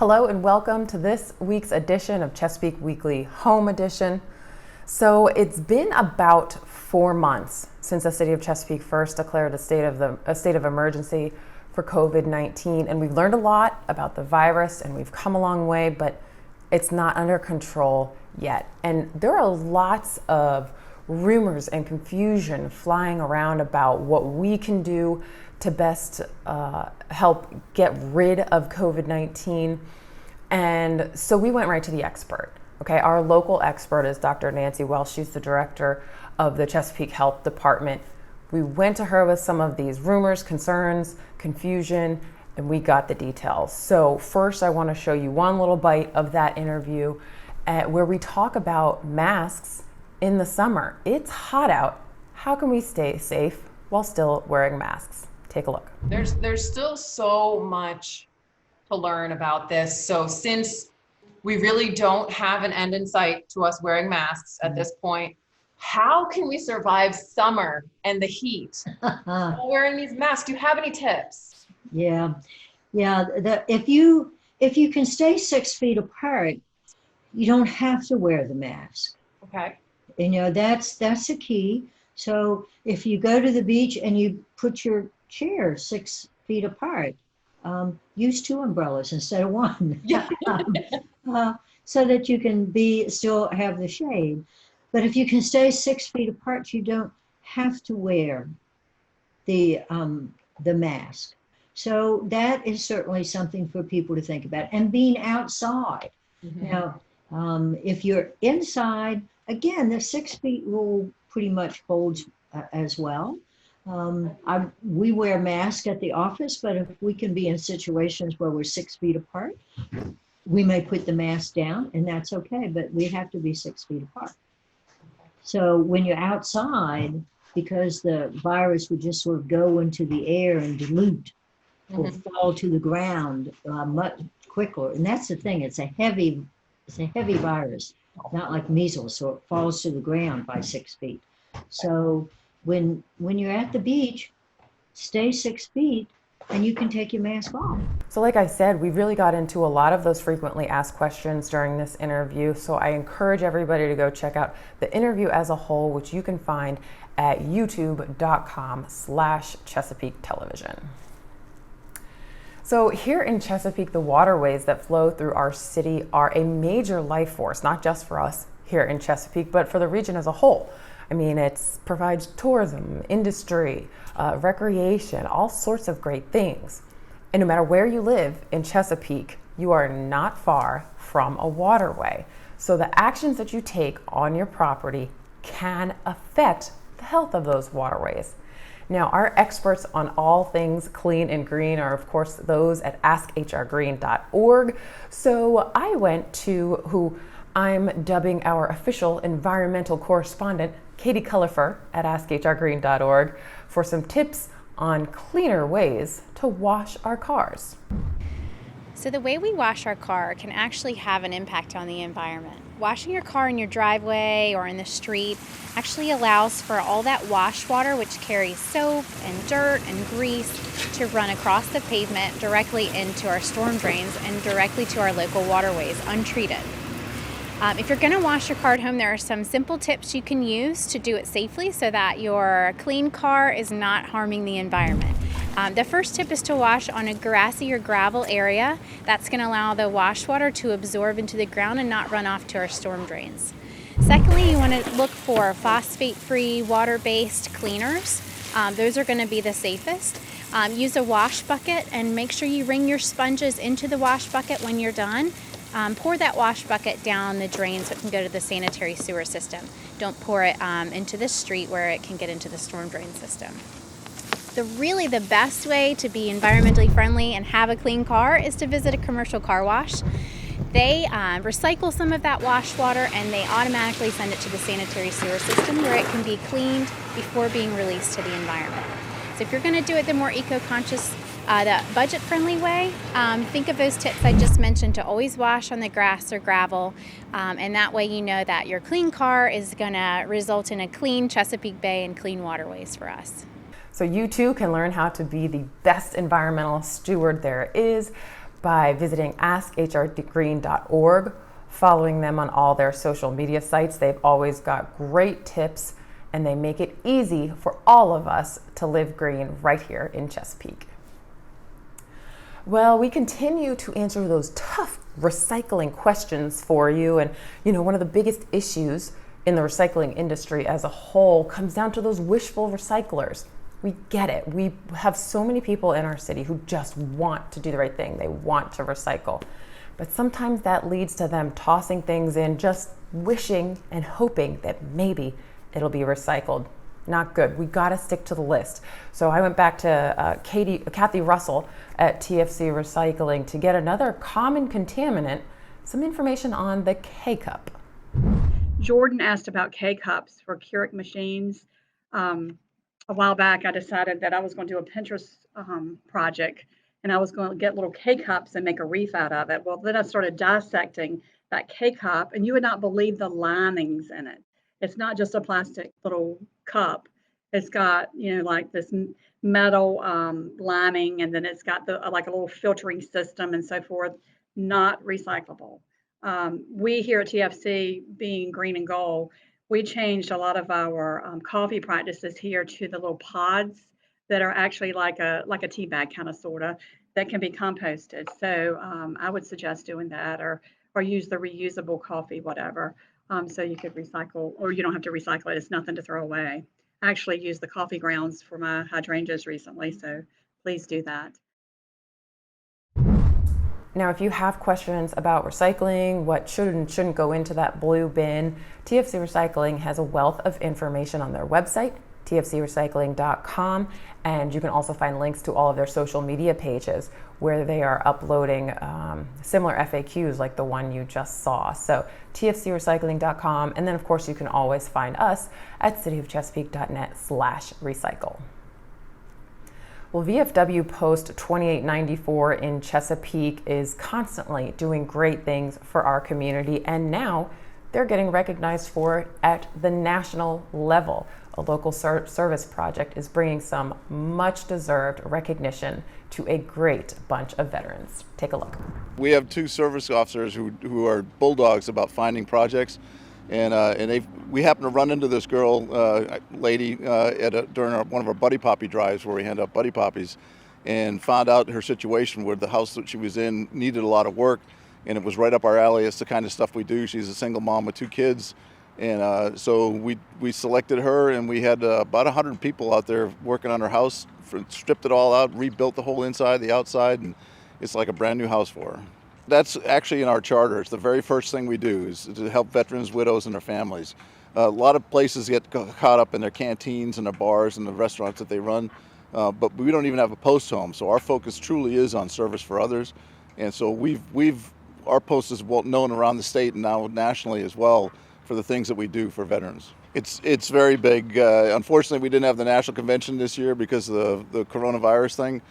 Hello and welcome to this week's edition of Chesapeake Weekly Home Edition. So it's been about 4 months since the city of Chesapeake first declared a state of emergency for COVID-19, and we've learned a lot about the virus and we've come a long way, but it's not under control yet. And there are lots of rumors and confusion flying around about what we can do to best help get rid of COVID-19. And so we went right to the expert. Okay, our local expert is Dr. Nancy Welsh. She's the director of the Chesapeake Health Department. We went to her with some of these rumors, concerns, confusion, and we got the details. So first I want to show you one little bite of that interview where we talk about masks in the summer. It's hot out. How can we stay safe while still wearing masks? Take a look. There's still so much to learn about this. So since we really don't have an end in sight to us wearing masks at this point, how can we survive summer and the heat while wearing these masks? Do you have any tips? Yeah. If you can stay 6 feet apart, you don't have to wear the mask. Okay. And that's the key. So if you go to the beach and you put your chair 6 feet apart, use 2 umbrellas instead of 1. So that you can still have the shade. But if you can stay 6 feet apart, you don't have to wear the mask. So that is certainly something for people to think about. And being outside. Mm-hmm. Now, if you're inside, again, the 6 feet rule pretty much holds as well. We wear masks at the office, but if we can be in situations where we're 6 feet apart, we may put the mask down, and that's okay, but we have to be 6 feet apart. So when you're outside, because the virus would just sort of go into the air and dilute or fall to the ground much quicker. And that's the thing, it's a heavy virus, not like measles, so it falls to the ground by 6 feet. So when you're at the beach, stay 6 feet and you can take your mask off. So like I said, we really got into a lot of those frequently asked questions during this interview. So I encourage everybody to go check out the interview as a whole, which you can find at youtube.com/Chesapeake Television. So here in Chesapeake, the waterways that flow through our city are a major life force, not just for us here in Chesapeake, but for the region as a whole. I mean, it provides tourism, industry, recreation, all sorts of great things. And no matter where you live in Chesapeake, you are not far from a waterway. So the actions that you take on your property can affect the health of those waterways. Now, our experts on all things clean and green are, of course, those at askhrgreen.org. So I went to who I'm dubbing our official environmental correspondent, Katie Cullifer at askhrgreen.org, for some tips on cleaner ways to wash our cars. So the way we wash our car can actually have an impact on the environment. Washing your car in your driveway or in the street actually allows for all that wash water, which carries soap and dirt and grease, to run across the pavement directly into our storm drains and directly to our local waterways untreated. If you're going to wash your car at home, there are some simple tips you can use to do it safely so that your clean car is not harming the environment. The first tip is to wash on a grassy or gravel area. That's going to allow the wash water to absorb into the ground and not run off to our storm drains. Secondly, you want to look for phosphate-free, water-based cleaners. Those are going to be the safest. Use a wash bucket and make sure you wring your sponges into the wash bucket when you're done. Pour that wash bucket down the drain so it can go to the sanitary sewer system. Don't pour it into the street where it can get into the storm drain system. The best way to be environmentally friendly and have a clean car is to visit a commercial car wash. They recycle some of that wash water and they automatically send it to the sanitary sewer system where it can be cleaned before being released to the environment. So if you're going to do it the more eco-conscious, the budget-friendly way, think of those tips I just mentioned to always wash on the grass or gravel, and that way you know that your clean car is going to result in a clean Chesapeake Bay and clean waterways for us. So you too can learn how to be the best environmental steward there is by visiting askhrgreen.org, following them on all their social media sites. They've always got great tips, and they make it easy for all of us to live green right here in Chesapeake. Well, we continue to answer those tough recycling questions for you. And, one of the biggest issues in the recycling industry as a whole comes down to those wishful recyclers. We get it. We have so many people in our city who just want to do the right thing. They want to recycle. But sometimes that leads to them tossing things in, just wishing and hoping that maybe it'll be recycled. Not good. We got to stick to the list. So I went back to Kathy Russell at TFC Recycling to get another common contaminant, some information on the Kcup. Jordan asked about Kcups for Keurig machines. A while back, I decided that I was going to do a Pinterest project, and I was going to get little Kcups and make a wreath out of it. Well, then I started dissecting that Kcup, and you would not believe the linings in it. It's not just a plastic little cup. It's got, like this metal lining, and then it's got like a little filtering system and so forth. Not recyclable. We here at TFC, being green and gold, we changed a lot of our coffee practices here to the little pods that are actually like a tea bag kind of sorta that can be composted. So I would suggest doing that, or use the reusable coffee, whatever. So you could recycle, or you don't have to recycle it. It's nothing to throw away. I actually used the coffee grounds for my hydrangeas recently, so please do that. Now, if you have questions about recycling, what should and shouldn't go into that blue bin, TFC Recycling has a wealth of information on their website, tfcrecycling.com, and you can also find links to all of their social media pages where they are uploading similar FAQs like the one you just saw. So tfcrecycling.com, and then of course you can always find us at cityofchesapeake.net/recycle. Well, VFW Post 2894 in Chesapeake is constantly doing great things for our community, and now they're getting recognized for it at the national level. A local service project is bringing some much-deserved recognition to a great bunch of veterans. Take a look. We have two service officers who are bulldogs about finding projects, and we happened to run into this girl, lady, during one of our Buddy Poppy drives where we hand out Buddy Poppies, and found out her situation where the house that she was in needed a lot of work, and it was right up our alley. It's the kind of stuff we do. She's a single mom with two kids, and so we selected her, and we had about 100 people out there working on her house, stripped it all out, rebuilt the whole inside, the outside, and it's like a brand new house for her. That's actually in our charter. It's the very first thing we do is to help veterans, widows, and their families. A lot of places get caught up in their canteens and their bars and the restaurants that they run, but we don't even have a post home. So our focus truly is on service for others, and so our post is well known around the state and now nationally as well for the things that we do for veterans. It's very big. Unfortunately, we didn't have the national convention this year because of the coronavirus thing.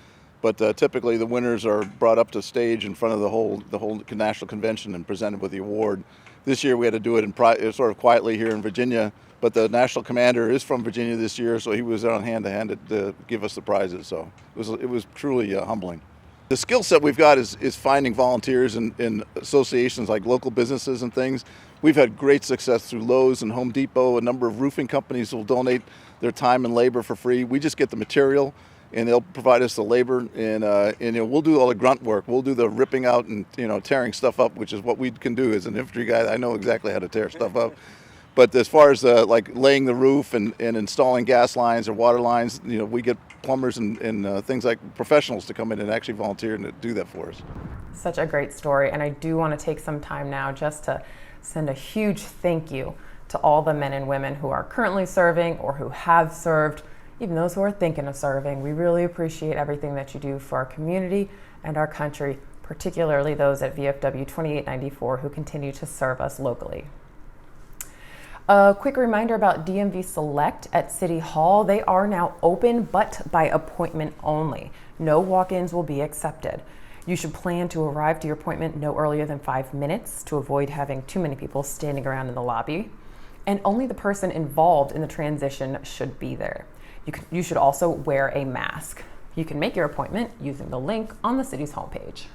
But typically the winners are brought up to stage in front of the whole national convention and presented with the award. This year we had to do it sort of quietly here in Virginia, but the national commander is from Virginia this year, so he was on hand to give us the prizes. So it was truly humbling. The skill set we've got is finding volunteers in associations like local businesses and things. We've had great success through Lowe's and Home Depot. A number of roofing companies will donate their time and labor for free. We just get the material, and they'll provide us the labor, and we'll do all the grunt work. We'll do the ripping out and tearing stuff up, which is what we can do as an infantry guy. I know exactly how to tear stuff up. But as far as like laying the roof and installing gas lines or water lines, we get plumbers and things like professionals to come in and actually volunteer and do that for us. Such a great story, and I do want to take some time now just to send a huge thank you to all the men and women who are currently serving or who have served. Even those who are thinking of serving. We really appreciate everything that you do for our community and our country, particularly those at VFW 2894 who continue to serve us locally. A quick reminder about DMV Select at City Hall. They are now open, but by appointment only. No walk-ins will be accepted. You should plan to arrive to your appointment no earlier than 5 minutes to avoid having too many people standing around in the lobby. And only the person involved in the transition should be there. You should also wear a mask. You can make your appointment using the link on the city's homepage.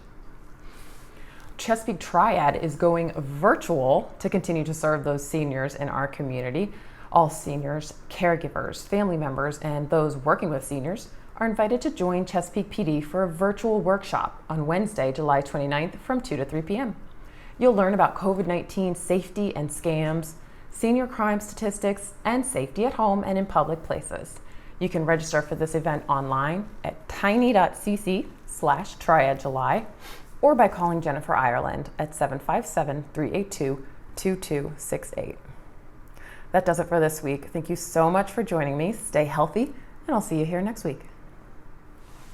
Chesapeake Triad is going virtual to continue to serve those seniors in our community. All seniors, caregivers, family members, and those working with seniors are invited to join Chesapeake PD for a virtual workshop on Wednesday, July 29th from 2 to 3 p.m. You'll learn about COVID-19 safety and scams, senior crime statistics, and safety at home and in public places. You can register for this event online at tiny.cc/triadjuly or by calling Jennifer Ireland at 757-382-2268. That does it for this week. Thank you so much for joining me. Stay healthy, and I'll see you here next week.